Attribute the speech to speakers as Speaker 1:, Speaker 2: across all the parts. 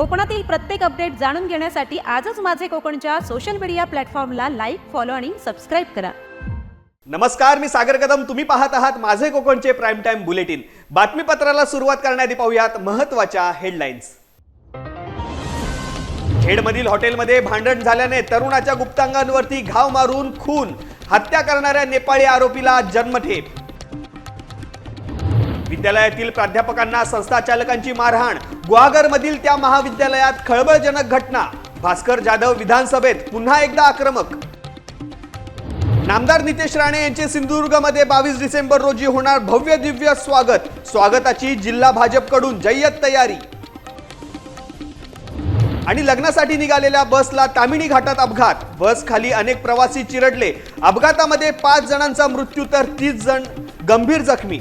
Speaker 1: कोकणातील प्रत्येक अपडेट जाणून घेण्यासाठी आजच माझे कोकणच्या सोशल मीडिया प्लॅटफॉर्मला लाईक, फॉलो आणि सबस्क्राइब करा।
Speaker 2: नमस्कार, मी सागर कदम। तुम्ही पाहत आहात माझे कोकणचे प्राइम टाइम बुलेटिन। बातमीपत्राला सुरुवात करण्याआधी पाहूयात महत्त्वाच्या हेडलाईन्स। खेडमधील हॉटेलमध्ये भांडण झाल्याने तरुणाच्या गुप्तांगांवरती घाव मारून खून, हत्या करणाऱ्या नेपाळी आरोपीला जन्मठेप। विद्यालयातील प्राध्यापकांना संस्था चालकांची मारहाण, गुहागरमधील त्या महाविद्यालयात खळबळजनक घटना। भास्कर जाधव विधानसभेत पुन्हा एकदा आक्रमक। नामदार नितेश राणे यांचे सिंधुदुर्गमध्ये 22 डिसेंबर रोजी होणार भव्य दिव्य स्वागत। स्वागताची जिल्हा भाजपकडून जय्यत तयारी। आणि लग्नासाठी निघालेल्या बसला तामिणी घाटात अपघात, बस खाली अनेक प्रवासी चिरडले। अपघातामध्ये 5 जणांचा मृत्यू तर 30 जण गंभीर जखमी।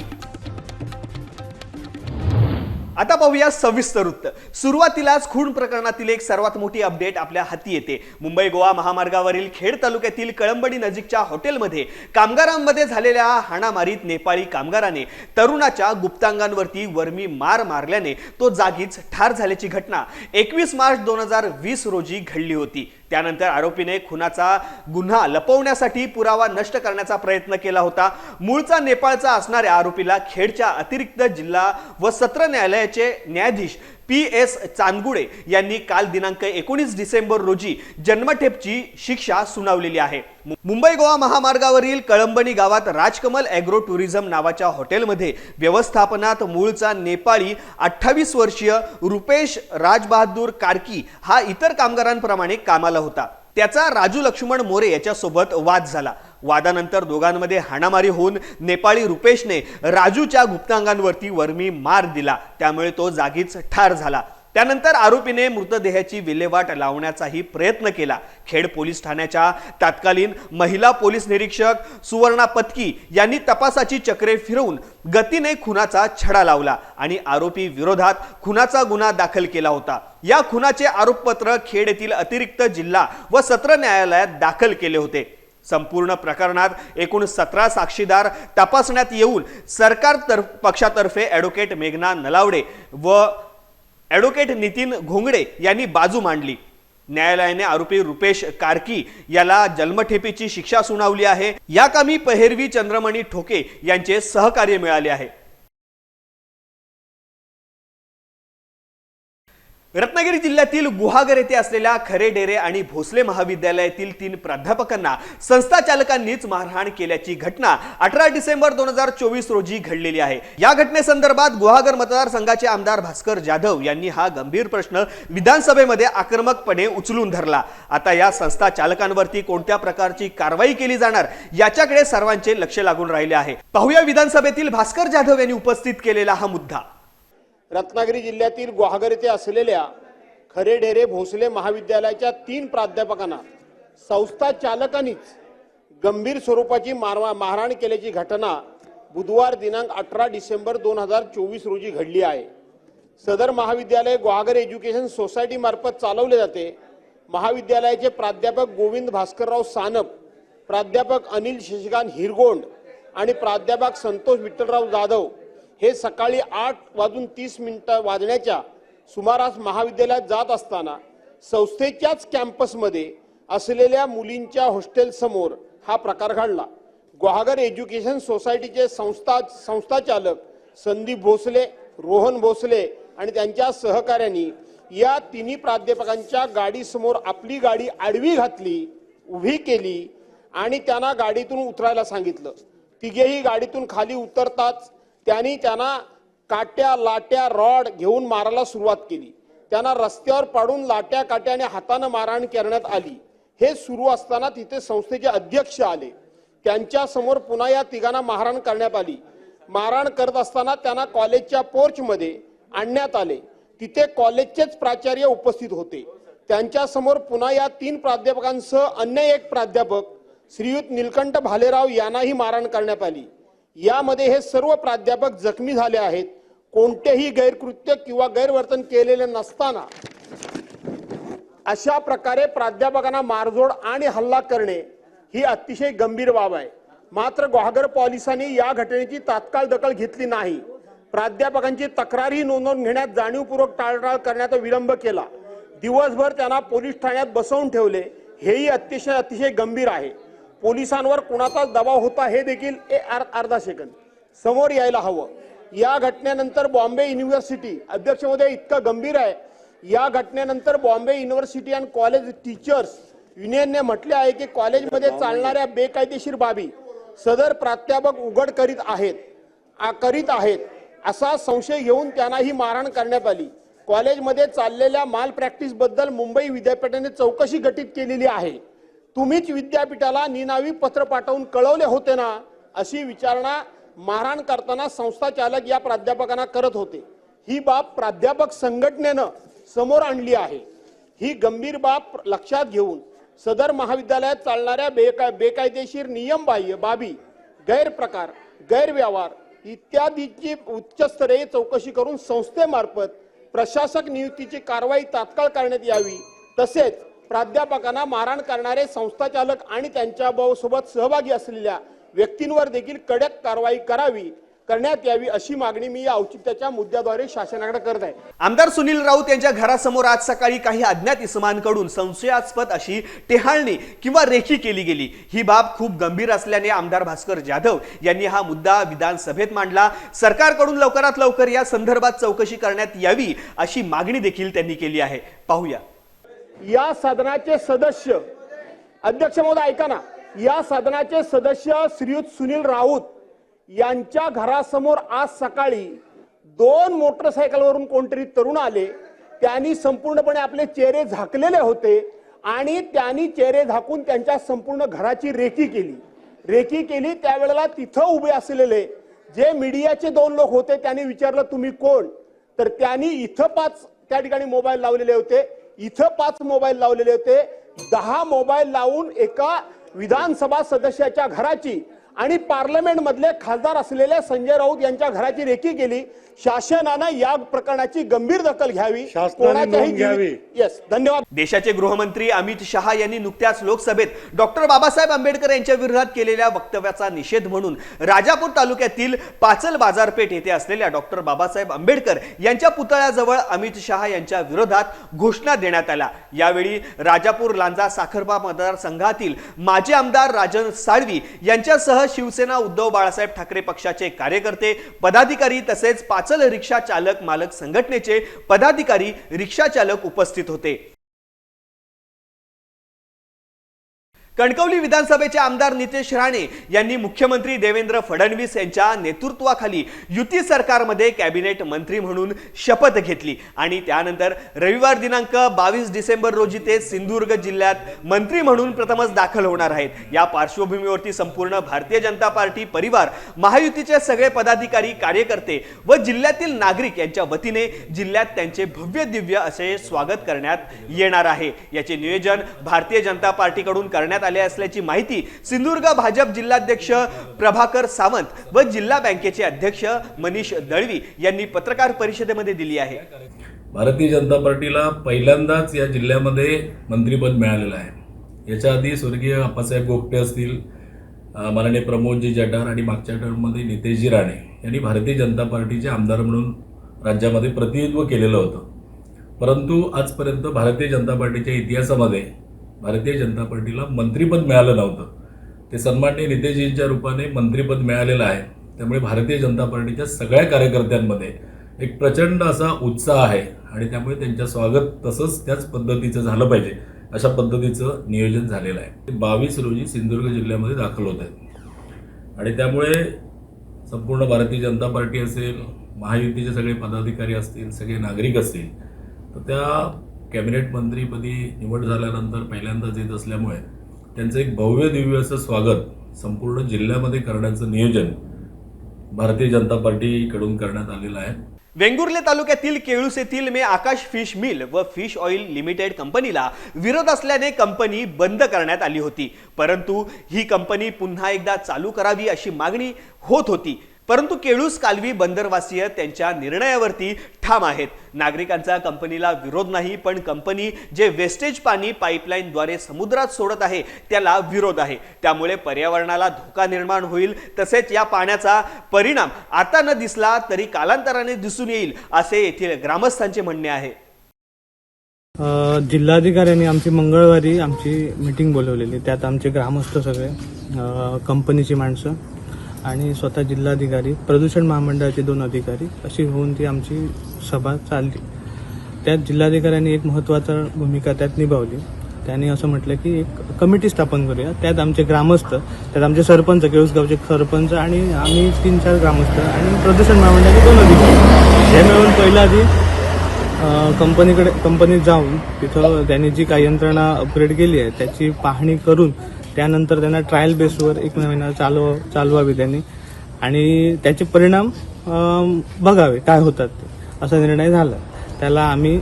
Speaker 2: आता पाहूया सविस्तर वृत्त। सुरुवातीलाच खून प्रकरणातील एक सर्वात मोठी अपडेट आपल्या हाती येते। मुंबई गोवा महामार्गावरील खेड तालुक्यातील कळंबडी नजीकच्या हॉटेलमध्ये कामगारांमध्ये झालेल्या हाणामारीत नेपाळी कामगाराने तरुणाच्या गुप्तांगांवरती वर्मी मार मारल्याने तो जागीच ठार झाल्याची घटना 21 मार्च 2020 रोजी घडली होती। त्यानंतर आरोपीने खुनाचा गुन्हा लपवण्यासाठी पुरावा नष्ट करण्याचा प्रयत्न केला होता। मूळचा नेपाळचा असणाऱ्या आरोपीला खेडच्या अतिरिक्त जिल्हा व सत्र न्यायालयाचे न्यायाधीश PS चांदगुडे यांनी काल दिनांक 19 डिसेंबर रोजी जन्मठेपची शिक्षा सुनावलेली आहे। मुंबई गोवा महामार्गावरील कळंबणी गावात राजकमल ॲग्रो टुरिझम नावाच्या हॉटेलमध्ये व्यवस्थापनात मूळचा नेपाळी 28 वर्षीय रुपेश राजबहादूर कार्की हा इतर कामगारांप्रमाणे कामाला होता। त्याचा राजू लक्ष्मण मोरे याच्यासोबत वाद झाला। वादानंतर दोघांमध्ये हाणामारी होऊन नेपाळी रुपेशने राजूच्या गुप्तांगांवरती वर्मी मार दिला, त्यामुळे तो जागीच ठार झाला। त्यानंतर आरोपीने मृतदेहाची विल्हेवाट लावण्याचाही प्रयत्न केला। खेड पोलीस ठाण्याच्या तत्कालीन महिला पोलीस निरीक्षक सुवर्णा पत्की यांनी तपासाची चक्रे फिरवून गतीने खुनाचा छडा लावला आणि आरोपी विरोधात खुनाचा गुन्हा दाखल केला होता। या खुनाचे आरोपपत्र खेड येथील अतिरिक्त जिल्हा व सत्र न्यायालयात दाखल केले होते। संपूर्ण प्रकरणात एकूण 17 साक्षीदार तपासण्यात येऊन सरकार पक्षातर्फे ॲडव्होकेट मेघना नलावडे व ॲडव्होकेट नितीन घोंगडे यांनी बाजू मांडली। न्यायालयाने आरोपी रुपेश कार्की याला जन्मठेपेची शिक्षा सुनावली आहे। या कामी पहेरवी चंद्रमणी ठोके यांचे सहकार्य मिळाले आहे। रत्नागिरी जिल्ह्यातील गुहागर येथे असलेल्या खरेडेरे आणि भोसले महाविद्यालयातील 3 प्राध्यापकांना संस्था चालकांनीच मारहाण केल्याची घटना 18 डिसेंबर 2024 रोजी घडलेली आहे। या घटनेसंदर्भात गुहागर मतदारसंघाचे आमदार भास्कर जाधव यांनी हा गंभीर प्रश्न विधानसभेमध्ये आक्रमकपणे उचलून धरला। आता या संस्था चालकांवरती कोणत्या प्रकारची कारवाई केली जाणार याच्याकडे सर्वांचे लक्ष लागून राहिले आहे। पाहूया विधानसभेतील भास्कर जाधव यांनी उपस्थित केलेला हा मुद्दा।
Speaker 3: रत्नागिरी जिल्ह्यातील गुहागर येथे असलेल्या खरेडेरे भोसले महाविद्यालयाच्या 3 प्राध्यापकांना संस्था चालकांनीच गंभीर स्वरूपाची मारहाण केल्याची घटना बुधवार दिनांक 18 डिसेंबर 2024 रोजी घडली आहे। सदर महाविद्यालय गुहागर एज्युकेशन सोसायटी मार्फत चालवले जाते। महाविद्यालयाचे प्राध्यापक गोविंद भास्करराव सानप, प्राध्यापक अनिल शशिकांत हिरगोंड आणि प्राध्यापक संतोष विठ्ठलराव जाधव हे सकाळी 8:30 वाजण्याच्या सुमारास महाविद्यालयात जात असताना संस्थेच्याच कॅम्पसमध्ये असलेल्या मुलींच्या हॉस्टेल समोर हा प्रकार घडला। गुहागर एज्युकेशन सोसायटीचे संस्था चालक संदीप भोसले, रोहन भोसले आणि त्यांच्या सहकाऱ्यांनी या 3 प्राध्यापकांच्या गाडीसमोर आपली गाडी आडवी घातली, उभी केली आणि त्यांना गाडीतून उतरायला सांगितलं। तिघेही गाडीतून खाली उतरताच त्यांना काट्या, लाट्या, रॉड घेऊन मारायला सुरुवात केली। त्यांना रस्त्यावर पाडून लाट्या, काट्याने हाताने मारहाण करण्यात आली। हे सुरू असताना तिथे संस्थेचे अध्यक्ष आले। त्यांच्या समोर पुन्हा या तिघांना मारहाण करण्यात आली। मारहाण करत असताना त्यांना कॉलेजच्या पोर्चमध्ये आणण्यात आले। तिथे कॉलेजचेच प्राचार्य उपस्थित होते। त्यांच्या समोर पुन्हा या 3 प्राध्यापकांसह अन्य एक प्राध्यापक श्रीयुत नीलकंठ भालेराव यांनाही मारहाण करण्यात आली। यामध्ये हे सर्व प्राध्यापक जखमी झाले आहेत। कोणतेही गैरकृत्य किंवा गैरवर्तन केलेले नसताना अशा प्रकारे प्राध्यापकांना मारझोड आणि हल्ला करणे ही अतिशय गंभीर बाब आहे। मात्र गुहागर पोलिसांनी या घटनेची तात्काळ दखल घेतली नाही। प्राध्यापकांची तक्रारही नोंदवून घेण्यात जाणीवपूर्वक टाळाटाळ करण्याचा विलंब केला, दिवसभर त्यांना पोलीस ठाण्यात बसवून ठेवले, हेही अतिशय गंभीर आहे. पोलिसांवर कुणाचा दबाव होता हे देखील अर्धा सेकंद समोर यायला हवं. या घटनेनंतर बॉम्बे युनिव्हर्सिटी, अध्यक्ष महोदय इतकं गंभीर आहे, या घटनेनंतर Bombay university and college teachers युनियनने म्हटले आहे की कॉलेजमध्ये चालणाऱ्या बेकायदेशीर बाबी सदर प्राध्यापक उघड करीत आहेत असा संशय घेऊन त्यांना ही मारहाण करण्यात आली. कॉलेजमध्ये चाललेल्या माल प्रॅक्टिस बद्दल मुंबई विद्यापीठाने चौकशी गठीत केलेली आहे. तुम्हीच विद्यापीठाला निनावी पत्र पाठवून कळवले होते ना, अशी विचारणा मारहाण करताना संस्था चालक या प्राध्यापकांना करत होते. ही बाब प्राध्यापक संघटनेनं समोर आणली आहे. ही गंभीर बाब लक्षात घेऊन सदर महाविद्यालयात चालणाऱ्या बेकायदेशीर नियमबाह्य बाबी, गैरप्रकार, गैरव्यवहार इत्यादीची उच्चस्तरीय चौकशी करून संस्थेमार्फत प्रशासक नियुक्तीची कारवाई तात्काळ करण्यात यावी. तसेच प्राध्यापकांना मारहाण करणारे संस्थाचालक आणि त्यांच्या सोबत सहभागी असलेल्या व्यक्तींवर देखील कडक कारवाई करण्यात यावी अशी मागणी मी या औचित्याच्या मुद्द्याद्वारे शासनाकडे करत आहे.
Speaker 2: आमदार सुनील राऊत यांच्या घरासमोर आज सकाळी काही अज्ञात इसमांकडून संशयास्पद अशी टेहाळणी किंवा रेखी केली गेली. ही बाब खूप गंभीर असल्याने आमदार भास्कर जाधव यांनी हा मुद्दा विधानसभेत मांडला. सरकारकडून लवकरात लवकर या संदर्भात चौकशी करण्यात यावी अशी मागणी देखील त्यांनी केली आहे. पाहूया.
Speaker 3: या सदनाचे सदस्य, अध्यक्ष महोदय ऐका ना, या सदनाचे सदस्य श्रीयुत सुनील राऊत यांच्या घरासमोर आज सकाळी 2 मोटरसायकलवरून कोणतरी तरुण आले. त्यांनी संपूर्णपणे आपले चेहरे झाकलेले होते आणि त्यांनी चेहरे झाकून त्यांच्या संपूर्ण घराची रेकी केली. त्यावेळेला तिथं उभे असलेले जे मीडियाचे 2 लोक होते त्यांनी विचारलं तुम्ही कोण, तर त्यांनी इथं 5 त्या ठिकाणी मोबाईल लावलेले होते, इथं 5 मोबाईल लावलेले होते. 10 मोबाईल लावून एका विधानसभा सदस्याच्या घराची आणि पार्लमेंट मधले खासदार असलेल्या संजय राऊत यांच्या घराची रेकी केली. शासनानं या प्रकरणाची गंभीर दखल घ्यावी. येस, धन्यवाद.
Speaker 2: देशाचे गृहमंत्री अमित शहा यांनी नुकत्याच लोकसभेत डॉक्टर बाबासाहेब आंबेडकर यांच्या विरोधात केलेल्या वक्तव्याचा निषेध म्हणून राजापूर तालुक्यातील पाचल बाजारपेठ येथे असलेल्या डॉक्टर बाबासाहेब आंबेडकर यांच्या पुतळ्याजवळ अमित शहा यांच्या विरोधात घोषणा देण्यात आल्या. यावेळी राजापूर लांजा साखरपा मतदारसंघातील माजी आमदार राजन साळवी यांच्यासह शिवसेना उद्धव बाळासाहेब ठाकरे पक्षाचे कार्यकर्ते, पदाधिकारी तसेच पाचल रिक्षा चालक मालक संघटनेचे पदाधिकारी, रिक्षा चालक उपस्थित होते. कणकवली विधानसभेचे आमदार नितेश राणे यांनी मुख्यमंत्री देवेंद्र फडणवीस यांच्या नेतृत्वाखाली युती सरकारमध्ये कॅबिनेट मंत्री म्हणून शपथ घेतली आणि त्यानंतर रविवार दिनांक 22 डिसेंबर रोजी ते सिंधुदुर्ग जिल्ह्यात मंत्री म्हणून प्रथमच दाखल होणार आहेत. या पार्श्वभूमीवरती संपूर्ण भारतीय जनता पार्टी परिवार, महायुतीचे सगळे पदाधिकारी, कार्यकर्ते व जिल्ह्यातील नागरिक यांच्या वतीने जिल्ह्यात त्यांचे भव्य दिव्य असे स्वागत करण्यात येणार आहे. याचे नियोजन भारतीय जनता पार्टीकडून करण्यात आले असल्याची माहिती सिंधुदुर्ग भाजप जिल्हाध्यक्ष प्रभाकर सावंत व जिल्हा बँकेचे अध्यक्ष मनीष दळवी यांनी पत्रकार परिषदेमध्ये दिली आहे.
Speaker 4: भारतीय जनता पार्टीला पहिल्यांदाच या जिल्ह्यामध्ये मंत्रिपद मिळालेलं आहे. याच्या आधी स्वर्गीय अप्पासाहेब गोगटे असतील, माननीय प्रमोदजी जठार आणि मागच्या टर्ममध्ये नितेशजी राणे यांनी भारतीय जनता पार्टीचे आमदार म्हणून राज्यामध्ये प्रतिनिधित्व केलेलं होतं. परंतु आजपर्यंत भारतीय जनता पार्टीच्या इतिहासामध्ये भारतीय जनता पार्टीला मंत्रिपद मिळालं नव्हतं. ते सन्माननीय नितेशजींच्या रूपाने मंत्रिपद मिळालेलं आहे. त्यामुळे भारतीय जनता पार्टीच्या सगळ्या कार्यकर्त्यांमध्ये एक प्रचंड असा उत्साह आहे आणि त्यामुळे त्यांच्या स्वागत तसंच त्याच पद्धतीचं झालं पाहिजे अशा पद्धतीचं नियोजन झालेलं आहे. 22 रोजी सिंधुदुर्ग जिल्ह्यामध्ये दाखल होत आहेत आणि त्यामुळे संपूर्ण भारतीय जनता पार्टी असेल, महायुतीचे सगळे पदाधिकारी असतील, सगळे नागरिक असतील, तर त्या कॅबिनेट मंत्रीपदी निवड झाल्यानंतर पहिल्यांदाच येत असल्यामुळे त्यांचं एक भव्य दिव्य असं स्वागत संपूर्ण जिल्ह्यामध्ये करण्याचं नियोजन भारतीय जनता पार्टीकडून करण्यात आलेलं आहे.
Speaker 2: वेंगुर्ले तालुक्यातील केळूस येथील मे आकाश फिश मिल व फिश ऑइल लिमिटेड कंपनीला विरोध असल्याने कंपनी बंद करण्यात आली होती. परंतु ही कंपनी पुन्हा एकदा चालू करावी अशी मागणी होत होती. परंतु केळूस कालवी बंदरवासीय त्यांच्या निर्णयावरती ठाम आहेत. नागरिकांचा कंपनीला विरोध नाही, पण कंपनी जे वेस्टेज पाणी पाईपलाईनद्वारे समुद्रात सोडत आहे त्याला विरोध आहे. त्यामुळे पर्यावरणाला धोका निर्माण होईल, तसेच या पाण्याचा परिणाम आता न दिसला तरी कालांतराने दिसून येईल असे येथील ग्रामस्थांचे म्हणणे आहे.
Speaker 5: जिल्हाधिकाऱ्यांनी आमची मंगळवारी आमची मीटिंग बोलवलेली. त्यात आमचे ग्रामस्थ सगळे, कंपनीची माणसं आणि स्वतः जिल्हाधिकारी, प्रदूषण महामंडळाचे 2 अधिकारी अशी होऊन ती आमची सभा चालली. त्यात जिल्हाधिकाऱ्यांनी एक महत्त्वाचा भूमिका त्यात निभावली. त्यांनी असं म्हटलं की एक कमिटी स्थापन करूया. त्यात आमचे ग्रामस्थ, त्यात आमचे सरपंच, केळूसगावचे सरपंच आणि आम्ही 3-4 ग्रामस्थ आणि प्रदूषण महामंडळाचे 2 अधिकारी हे मिळून पहिला आधी कंपनीत जाऊन तिथं त्यांनी जी काही यंत्रणा अपग्रेड केली आहे त्याची पाहणी करून त्यानंतर त्यांना ट्रायल बेसवर 1 महिना चालवावी त्यांनी आणि त्याचे परिणाम बघावे काय होतात ते, असा निर्णय झाला. त्याला आम्ही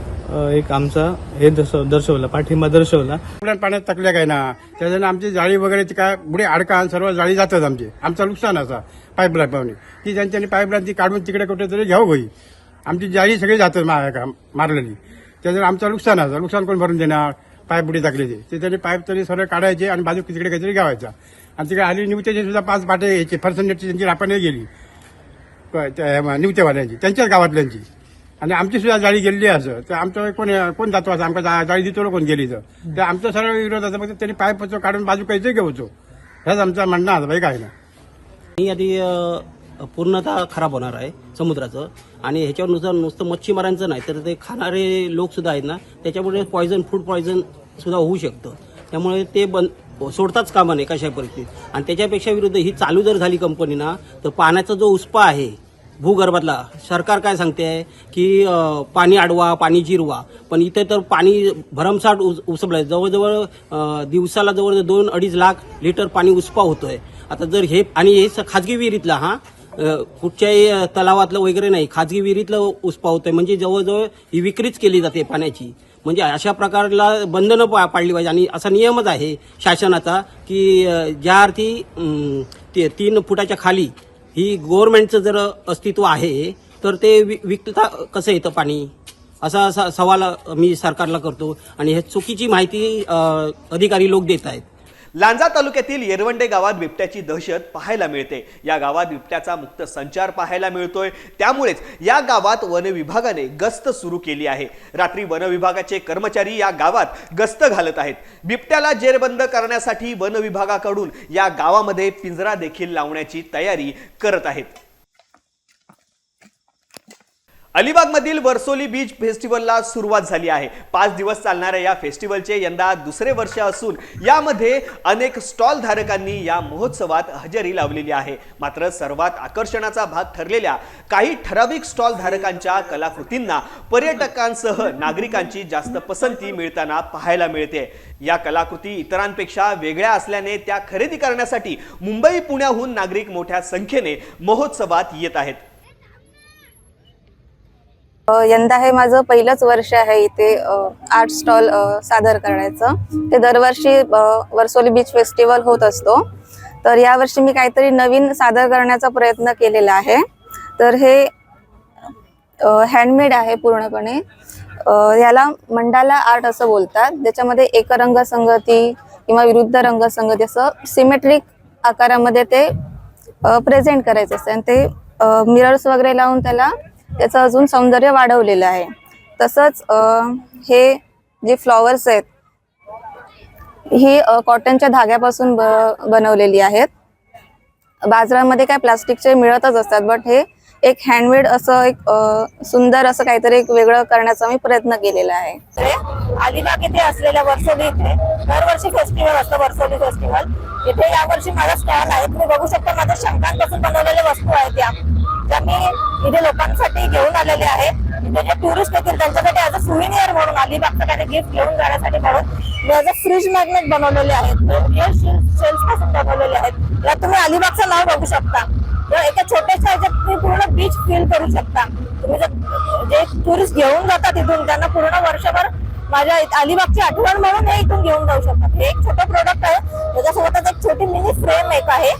Speaker 5: एक आमचा हे दर्शवला, पाठिंबा दर्शवला.
Speaker 6: पाण्यात टाकल्या काय ना, त्याच्यानं आमची जाळी वगैरे काय पुढे अडका सर्व जाळी जातात आमचं नुकसान असा पाईपलाईन पाहुणे ती त्यांच्यानी पाईपलाईन ती काढून तिकडे कुठेतरी घ्यावं होई. आमची जाळी सगळी जातात मारलेली, त्याच्यानं आमचं नुकसान असं नुकसान कोण भरून देणार. पाईप पुढे टाकले ते त्यांनी पाईप तरी सर्व काढायचे आणि बाजू तिकडे काहीतरी घ्यावायचा. आणि तिकडे आली निवत्याची सुद्धा 5 पाटे यायचे फरसंडेटची त्यांची आपण गेली निवतेवाल्यांची त्यांच्याच गावातल्यांची आणि आमची सुद्धा जाळी गेलेली असं. तर आमचं कोण जातो असं आमच्या जाळी देतो कोण गेली तर आमचं सर्व विरोध असं फक्त त्यांनी पाईप काढून बाजू काहीतरी घेऊचो. ह्याच आमचा म्हणणं असं बाई काय ना.
Speaker 7: आधी पूर्णतः खराब होणार आहे समुद्राचं आणि ह्याच्यावर नुसतं मच्छीमारांचं नाही तर ते खाणारे लोक सुद्धा आहेत ना, त्याच्यामुळे फूड पॉयझन सुद्धा होऊ शकतं. त्यामुळे ते सोडताच कामा नये कशा परिस्थितीत. आणि त्याच्यापेक्षा विरुद्ध ही चालू जर झाली कंपनी ना, तर पाण्याचा जो उसपा आहे भूगर्भातला, सरकार काय सांगते आहे की पाणी अडवा, पाणी जिरवा, पण इथे तर पाणी भरमसाठ उसबलंय. जवळजवळ दिवसाला जवळ 2-2.5 लाख लिटर पाणी उसपा होतोय. आता जर हे आणि हे खाजगी विहिरीतला कुठच्याही तलावातलं वगैरे नाही, खाजगी विहिरीतलं उसपा होतोय. म्हणजे जवळजवळ ही विक्रीच केली जाते पाण्याची. म्हणजे अशा प्रकारला बंधनं पाडली पाहिजे. आणि असा नियमच आहे शासनाचा की ज्या अर्थी 3 फुटाच्या खाली ही गव्हर्नमेंटचं जर अस्तित्व आहे तर ते विकता कसं येतं पाणी, असा सवाल मी सरकारला करतो. आणि हे चुकीची माहिती अधिकारी लोक देत आहेत.
Speaker 2: लांजा तालुक्यातील येरवंडे गावात बिबट्याची दहशत पाहायला मिळते. या गावात बिबट्याचा मुक्त संचार पाहायला मिळतोय. त्यामुळेच या गावात वन विभागाने गस्त सुरू केली आहे. रात्री वन विभागाचे कर्मचारी या गावात गस्त घालत आहेत. बिबट्याला जेरबंद करण्यासाठी वन विभागाकडून या गावामध्ये पिंजरा देखील लावण्याची तयारी करत आहेत. अलिबागमधील वर्सोली बीच फेस्टिवलला सुरुवात झाली आहे. 5 दिवस चालणाऱ्या या फेस्टिवलचे यंदा 2रे वर्ष असून यामध्ये अनेक स्टॉल धारकांनी या महोत्सवात हजेरी लावलेली आहे. मात्र सर्वात आकर्षणाचा भाग ठरलेल्या काही ठराविक स्टॉल धारकांच्या कलाकृतींना पर्यटकांसह नागरिकांची जास्त पसंती मिळताना पाहायला मिळते. या कलाकृती इतरांपेक्षा वेगळ्या असल्याने त्या खरेदी करण्यासाठी मुंबई पुण्याहून नागरिक मोठ्या संख्येने महोत्सवात येत आहेत.
Speaker 8: यंदा हे माझं पहिलंच वर्ष आहे इथे आर्ट स्टॉल सादर करण्याचं. ते दरवर्षी वर्सोली बीच फेस्टिवल होत असतो, तर यावर्षी मी काहीतरी नवीन सादर करण्याचा प्रयत्न केलेला आहे. तर हे हँडमेड आहे पूर्णपणे. याला मंडाला आर्ट असं बोलतात. ज्याच्यामध्ये एकरंग संगती किंवा विरुद्ध रंग संगती असं सिमेट्रिक आकारामध्ये ते प्रेझेंट करायचं असतं आणि ते मिरर्स वगैरे लावून त्याचं अजून सौंदर्य वाढवलेलं आहे. तसंच हे जे फ्लॉवर्स आहेत ही कॉटनच्या धाग्यापासून बनवलेली आहेत. बाजारामध्ये काय प्लास्टिकचे मिळतच असतात, बट हे एक हँडमेड असं एक सुंदर असं काहीतरी एक वेगळं करण्याचा मी प्रयत्न केलेला आहे.
Speaker 9: अलिबाग इथे असलेल्या वर्सोली इथे दरवर्षी फेस्टिवल असतं, वर्सोली फेस्टिवल. इथे यावर्षी माझा स्टॉल आहे. तुम्ही बघू शकता माझ्या शंकांपासून बनवलेल्या वस्तू आहेत ज्या मी इथे लोकांसाठी घेऊन आलेले आहे. इथे जे टुरिस्ट येतील त्यांच्यासाठी ऍज अ सुव्हिनियर म्हणून अलिबागचं काही गिफ्ट घेऊन जाण्यासाठी म्हणून मी ऍज अ फ्रीज मॅग्नेट बनवलेले आहेत. शेल्स पासून बनवलेले आहेत. यात तुम्ही अलिबागचं नाव बघू शकता. एका छोट्याशा ह्याच्यात तुम्ही पूर्ण बीच फील करू शकता. तुम्ही जे टुरिस्ट घेऊन जातात इथून त्यांना पूर्ण वर्षभर माझ्या अलिबागची आठवण म्हणून हे इथून घेऊन जाऊ शकतात. हे एक छोटं प्रोडक्ट आहे. त्याच्यासोबतच एक छोटी मिनी फ्रेम एक आहे,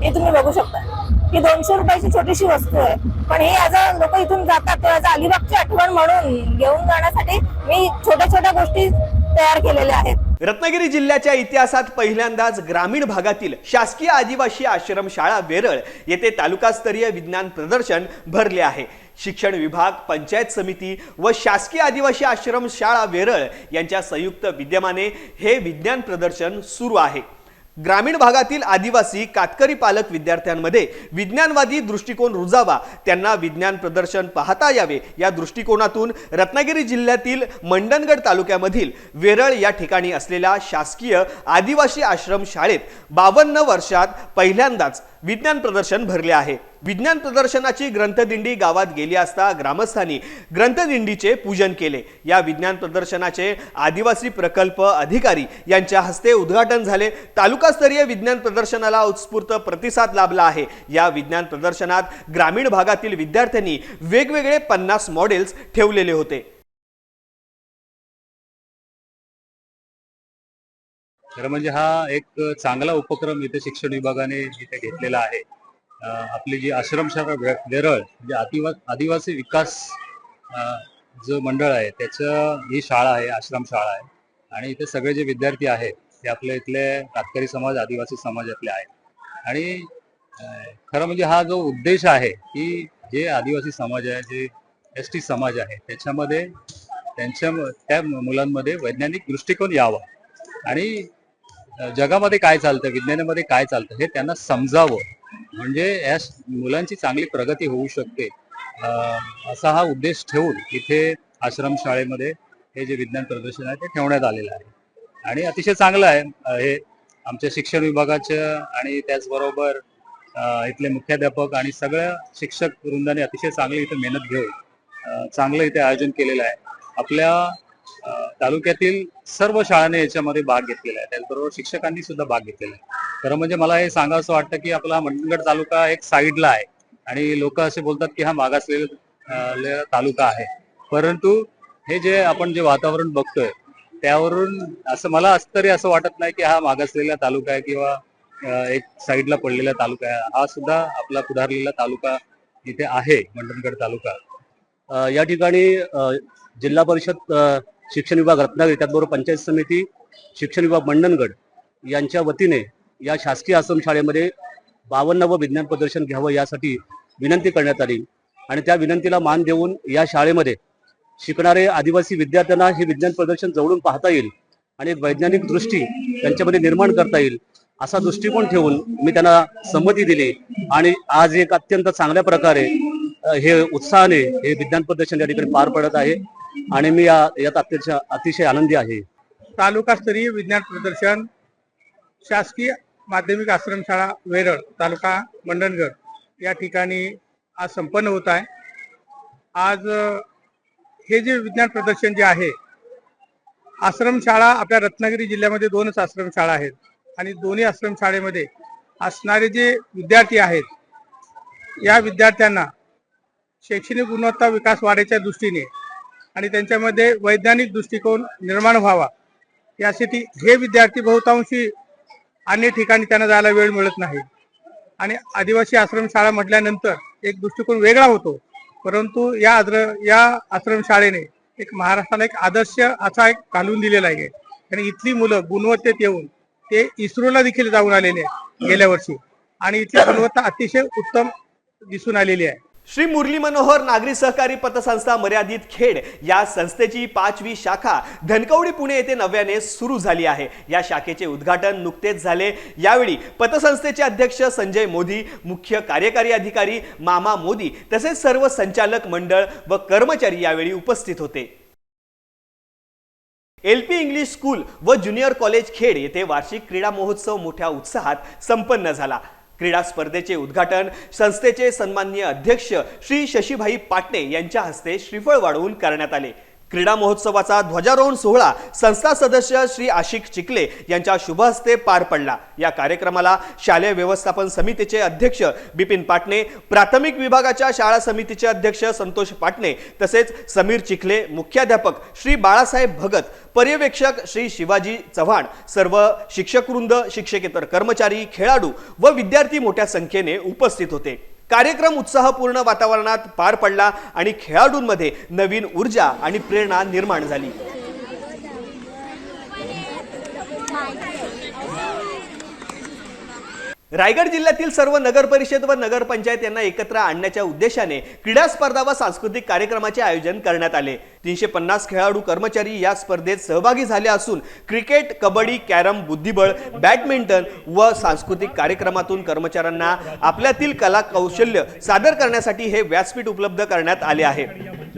Speaker 9: हे तुम्ही बघू शकता. ही 200 रुपयाची छोटीशी वस्तू आहे, पण हे आज लोक इथून जातात तेव्हा अलिबागची आठवण म्हणून घेऊन जाण्यासाठी मी छोट्या छोट्या गोष्टी तयार केलेल्या आहेत.
Speaker 2: रत्नागिरी जिल्ह्याच्या इतिहासात पहिल्यांदाच ग्रामीण भागातील शासकीय आदिवासी आश्रमशाळा वेरळ येथे तालुकास्तरीय विज्ञान प्रदर्शन भरले आहे. शिक्षण विभाग, पंचायत समिती व शासकीय आदिवासी आश्रमशाळा वेरळ यांच्या संयुक्त विद्यमाने हे विज्ञान प्रदर्शन सुरू आहे. ग्रामीण भागातील आदिवासी कातकरी पालक विद्यार्थ्यांमध्ये विज्ञानवादी दृष्टिकोन रुजावा, त्यांना विज्ञान प्रदर्शन पाहता यावे या दृष्टिकोनातून रत्नागिरी जिल्ह्यातील मंडणगड तालुक्यामधील वेरळ या ठिकाणी असलेल्या शासकीय आदिवासी आश्रम शाळेत 52 वर्षात पहिल्यांदाच विज्ञान प्रदर्शन भरले आहे. विज्ञान प्रदर्शनाची ग्रंथदिंडी गावात गेली असता ग्रामस्थांनी ग्रंथदिंडीचे पूजन केले. या विज्ञान प्रदर्शनाचे आदिवासी प्रकल्प अधिकारी यांच्या हस्ते उद्घाटन झाले. तालुकास्तरीय विज्ञान प्रदर्शनाला उत्स्फूर्त प्रतिसाद लाभला आहे. या विज्ञान प्रदर्शनात ग्रामीण भागातील विद्यार्थ्यांनी वेगवेगळे 50 मॉडेल्स ठेवलेले होते.
Speaker 10: खरं म्हणजे हा एक चांगला उपक्रम इथे शिक्षण विभागाने इथे घेतलेला आहे. आपली जी आश्रमशाळा वेरळ म्हणजे आदिवासी विकास जो मंडळ आहे त्याचं ही शाळा आहे, आश्रमशाळा आहे. आणि इथे सगळे जे विद्यार्थी आहेत ते आपल्या इथले कातकरी समाज, आदिवासी समाजातले आहेत. आणि खरं म्हणजे हा जो उद्देश आहे की जे आदिवासी समाज आहे, जे एसटी समाज आहे, त्याच्यामध्ये त्या मुलांमध्ये वैज्ञानिक दृष्टिकोन यावा आणि जगामध्ये काय चालतं, विज्ञानामध्ये काय चालतं हे त्यांना समजावं, म्हणजे या मुलांची चांगली प्रगती होऊ शकते असा हा उद्देश ठेवून इथे आश्रमशाळेमध्ये हे जे विज्ञान प्रदर्शन आहे ते ठेवण्यात आलेलं आहे. आणि अतिशय चांगलं आहे हे आमच्या शिक्षण विभागाचं आणि त्याचबरोबर इथले मुख्याध्यापक आणि सगळ्या शिक्षक वृंदाने अतिशय चांगली इथे मेहनत घेऊन चांगलं इथे आयोजन केलेलं आहे. आपल्या तालुक्यातील सर्व शाळांनी याच्यामध्ये भाग घेतलेला आहे, त्याचबरोबर शिक्षकांनी सुद्धा भाग घेतलेला आहे. खरं म्हणजे मला हे सांगावंसं वाटतं की आपला मंडणगड तालुका एक साईडला आहे आणि लोक असे बोलतात की हा मागासलेला तालुका आहे, परंतु हे जे आपण जे वातावरण बघतोय त्यावरून असं मला तरी असं वाटत नाही की हा मागासलेला तालुका आहे किंवा एक साईडला पडलेला तालुका आहे. हा सुद्धा आपला पुढारलेला तालुका इथे आहे, मंडणगड तालुका.
Speaker 7: या ठिकाणी जिल्हा परिषद शिक्षण विभाग रत्नागिरी, त्याचबरोबर पंचायत समिती, शिक्षण विभाग मंडणगड यांच्या वतीने या शासकीय आश्रमशाळेमध्ये 52वे विज्ञान प्रदर्शन घ्यावं यासाठी विनंती करण्यात आली. आणि त्या विनंतीला मान देऊन या शाळेमध्ये शिकणारे आदिवासी विद्यार्थ्यांना हे विज्ञान प्रदर्शन जवळून पाहता येईल आणि एक वैज्ञानिक दृष्टी त्यांच्यामध्ये निर्माण करता येईल असा दृष्टिकोन ठेवून मी त्यांना संमती दिली. आणि आज एक अत्यंत चांगल्या प्रकारे हे उत्साहाने हे विज्ञान प्रदर्शन या ठिकाणी पार पडत आहे आणि मी यात अतिशय आनंदी आहे.
Speaker 5: तालुकास्तरीय विज्ञान प्रदर्शन शासकीय माध्यमिक आश्रमशाळा वेरळ, तालुका मंडणगड या ठिकाणी आज संपन्न होत आहे. आज हे जे विज्ञान प्रदर्शन जे आहे, आश्रमशाळा आपल्या रत्नागिरी जिल्ह्यामध्ये 2च आश्रमशाळा आहेत आणि दोन्ही आश्रमशाळेमध्ये असणारे जे विद्यार्थी आहेत या विद्यार्थ्यांना शैक्षणिक गुणवत्ता विकास वाढायच्या दृष्टीने आणि त्यांच्यामध्ये वैज्ञानिक दृष्टिकोन निर्माण व्हावा यासाठी हे विद्यार्थी बहुतांशी अन्य ठिकाणी त्यांना जायला वेळ मिळत नाही आणि आदिवासी आश्रमशाळा म्हटल्यानंतर एक दृष्टिकोन वेगळा होतो, परंतु या आश्रमशाळेने एक महाराष्ट्राला एक आदर्श असा एक घालून दिलेला आहे. आणि इथली मुलं गुणवत्तेत येऊन ते इस्रोला देखील जाऊन आलेले गेल्या वर्षी आणि इथली गुणवत्ता अतिशय उत्तम दिसून आलेली आहे.
Speaker 2: श्री मुरली मनोहर नागरी सहकारी पतसंस्था मर्यादित खेड या संस्थेची 5वी शाखा धनकवडी पुणे येथे नव्याने सुरू झाली आहे. या शाखेचे उद्घाटन नुकतेच झाले. यावेळी पतसंस्थेचे अध्यक्ष संजय मोदी, मुख्य कार्यकारी अधिकारी मामा मोदी तसेच सर्व संचालक मंडळ व कर्मचारी यावेळी उपस्थित होते. LP इंग्लिश स्कूल व ज्युनियर कॉलेज खेड येथे वार्षिक क्रीडा महोत्सव मोठ्या उत्साहात संपन्न झाला. क्रीडा स्पर्धेचे उद्घाटन संस्थेचे सन्माननीय अध्यक्ष श्री शशीभाई पाटणे यांच्या हस्ते श्रीफळ वाढवून करण्यात आले. क्रीडा महोत्सवाचा ध्वजारोहण सोहळा संस्था सदस्य श्री आशिक चिखले यांच्या शुभ हस्ते पार पडला। या कार्यक्रमाला शालेय व्यवस्थापन समितीचे अध्यक्ष बिपिन पाटणे, प्राथमिक विभागाच्या शाळा समितीचे अध्यक्ष संतोष पाटणे तसेच समीर चिखले, मुख्याध्यापक श्री बाळासाहेब भगत, पर्यवेक्षक श्री शिवाजी चव्हाण, सर्व शिक्षकवृंद, शिक्षकेतर कर्मचारी, खेळाडू व विद्यार्थी मोठ्या संख्येने उपस्थित होते। कार्यक्रम उत्साहपूर्ण वातावरणात पार पडला आणि खेळाडूंमध्ये नवीन ऊर्जा आणि प्रेरणा निर्माण झाली। रायगड जिल्ह्यातील सर्व नगर परिषद व नगर पंचायत यांना एकत्र आणण्याच्या उद्देशाने क्रीडा स्पर्धा व सांस्कृतिक कार्यक्रमाचे आयोजन करण्यात आले। 350 खेळाडू कर्मचारी या स्पर्धेत सहभागी झाले असून क्रिकेट, कबड्डी, कॅरम, बुद्धिबळ, बॅडमिंटन व सांस्कृतिक कार्यक्रमातून कर्मचाऱ्यांना आपल्यातील कला कौशल्य सादर करण्यासाठी हे व्यासपीठ उपलब्ध करण्यात आले आहे।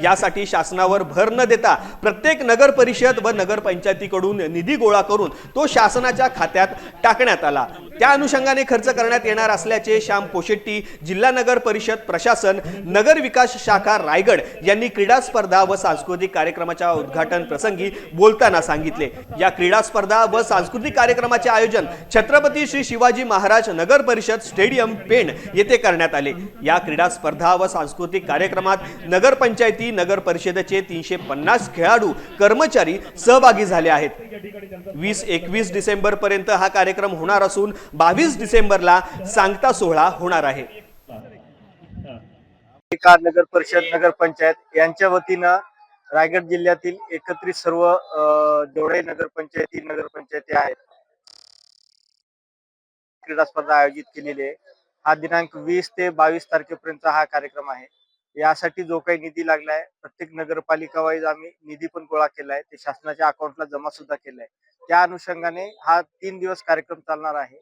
Speaker 2: यासाठी शासनावर भर न देता प्रत्येक नगर परिषद व नगर पंचायतीकडून निधी गोळा करून तो शासनाच्या खात्यात टाकण्यात आला। त्या अनुषंगाने खर्च करण्यात येणार असल्याचे श्याम पोशेट्टी, जिल्हा नगर परिषद प्रशासन, नगर विकास शाखा रायगड यांनी क्रीडा स्पर्धा व सांस्कृतिक कार्यक्रमाच्या उद्घाटन प्रसंगी बोलताना सांगितले। या क्रीडा स्पर्धा व सांस्कृतिक कार्यक्रमाचे आयोजन छत्रपती श्री शिवाजी महाराज नगर परिषद स्टेडियम पेण येथे करण्यात आले। या क्रीडा स्पर्धा व सांस्कृतिक कार्यक्रमात नगर पंचायती, नगर परिषदेचे 350 खेळाडू कर्मचारी सहभागी झाले आहेत। 20-21 डिसेंबर पर्यंत हा कार्यक्रम होणार असून 22 डिसेंबरला सांगता सोहळा होणार आहे।
Speaker 11: नगर परिषद, नगर पंचायत यांच्या वतीनं रायगड जिल्ह्यातील एकत्रित सर्व जेवढे नगर पंचायती आहेत क्रीडा स्पर्धा आयोजित केलेली आहे। हा दिनांक 20 ते 22 तारखेपर्यंत हा कार्यक्रम आहे। यासाठी जो काही निधी लागलाय प्रत्येक नगरपालिका वाईज आम्ही निधी पण गोळा केलाय, ते शासनाच्या अकाउंटला जमा सुद्धा केलाय। त्या अनुषंगाने हा 3 दिवस कार्यक्रम चालणार आहे।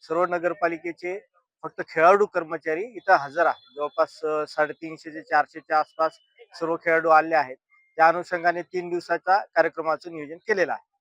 Speaker 11: सर्व नगरपालिकेचे फक्त खेळाडू कर्मचारी इथं हजर आहे। जवळपास 350 ते 400च्या आसपास सर्व खेळाडू आले आहेत। त्या अनुषंगाने 3 दिवसाच्या कार्यक्रमाचं नियोजन केलेलं आहे।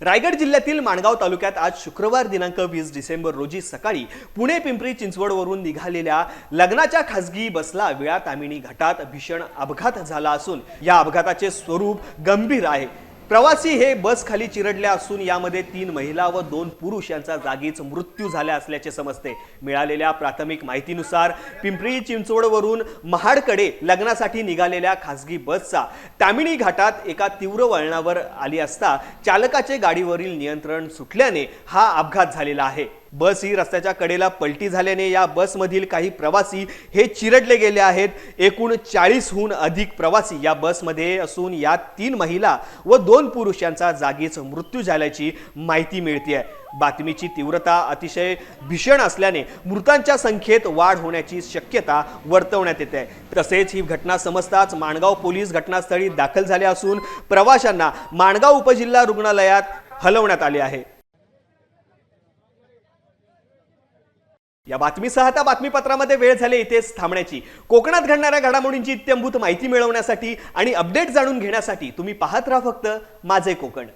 Speaker 2: रायगड जिल्ह्यातील माणगाव तालुक्यात आज शुक्रवार दिनांक 20 डिसेंबर रोजी सकाळी पुणे पिंपरी चिंचवड वरून निघालेल्या लग्नाच्या खासगी बसला वेळा तामिणी घाटात भीषण अपघात झाला असून या अपघाताचे स्वरूप गंभीर आहे। प्रवासी हे बस खाली चिरडले असून यामध्ये 3 महिला व 2 पुरुष यांचा जागीच मृत्यू झाला असल्याचे समजते। मिळालेल्या प्राथमिक माहितीनुसार पिंपरी चिंचवडवरून महाडकडे लग्नासाठी निघालेल्या खासगी बसचा तामिणी घाटात एका तीव्र वळणावर आली असता चालकाचे गाडीवरील नियंत्रण सुटल्याने हा अपघात झालेला आहे। बस ही रस्त्याच्या कडेला पलटी झाल्याने या बसमधील काही प्रवासी हे चिरडले गेले आहेत। एकूण 40हून अधिक प्रवासी या बसमध्ये असून यात 3 महिला व 2 पुरुष यांचा जागीच मृत्यू झाल्याची माहिती मिळते। बातमीची तीव्रता अतिशय भीषण असल्याने मृतांच्या संख्येत वाढ होण्याची शक्यता वर्तवण्यात येते। तसेच ही घटना समजताच माणगाव पोलीस घटनास्थळी दाखल झाले असून प्रवाशांना माणगाव उपजिल्हा रुग्णालयात हलवण्यात आले आहे। या बातमीसह आता बातमीपत्रामध्ये वेळ झाली इथेच थांबण्याची। कोकणात घडणाऱ्या घडामोडींची इत्थंभूत माहिती मिळवण्यासाठी आणि अपडेट जाणून घेण्यासाठी तुम्ही पाहत राहा फक्त माझे कोकण।